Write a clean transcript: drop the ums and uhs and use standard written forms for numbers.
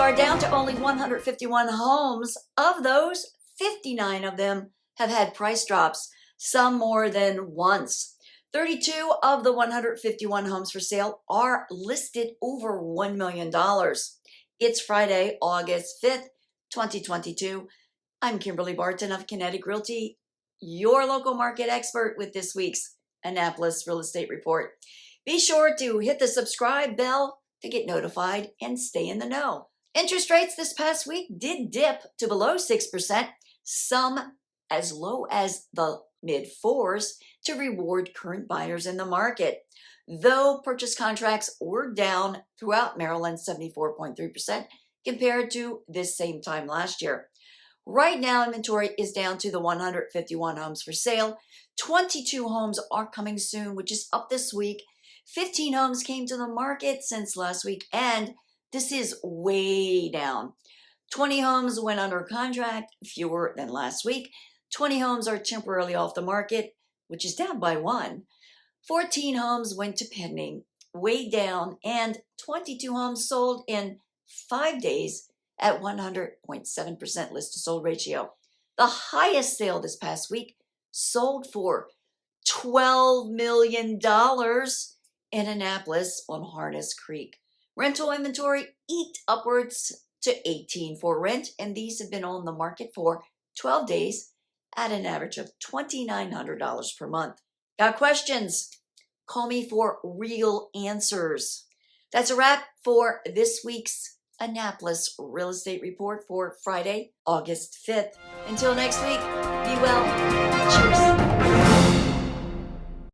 are down to only 151 homes. Of those, 59 of them have had price drops, some more than once. 32 of the 151 homes for sale are listed over $1 million. It's Friday, August 5th, 2022. I'm Kimberly Barton of Kinetic Realty, your local market expert with this week's Annapolis Real Estate Report. Be sure to hit the subscribe bell to get notified and stay in the know. Interest rates this past week did dip to below 6%, some as low as the mid-4s to reward current buyers in the market. Though purchase contracts were down throughout Maryland 74.3% compared to this same time last year. Right now, inventory is down to the 151 homes for sale. 22 homes are coming soon, which is up this week. 15 homes came to the market since last week, and this is way down. 20 homes went under contract, fewer than last week. 20 homes are temporarily off the market, which is down by 1. 14 homes went to pending, way down, and 22 homes sold in 5 days at 100.7% list-to-sold ratio. The highest sale this past week sold for $12 million in Annapolis on Harness Creek. Rental inventory eked upwards to 18 for rent, and these have been on the market for 12 days at an average of $2,900 per month. Got questions? Call me for real answers. That's a wrap for this week's Annapolis Real Estate Report for Friday, August 5th. Until next week, be well. Cheers.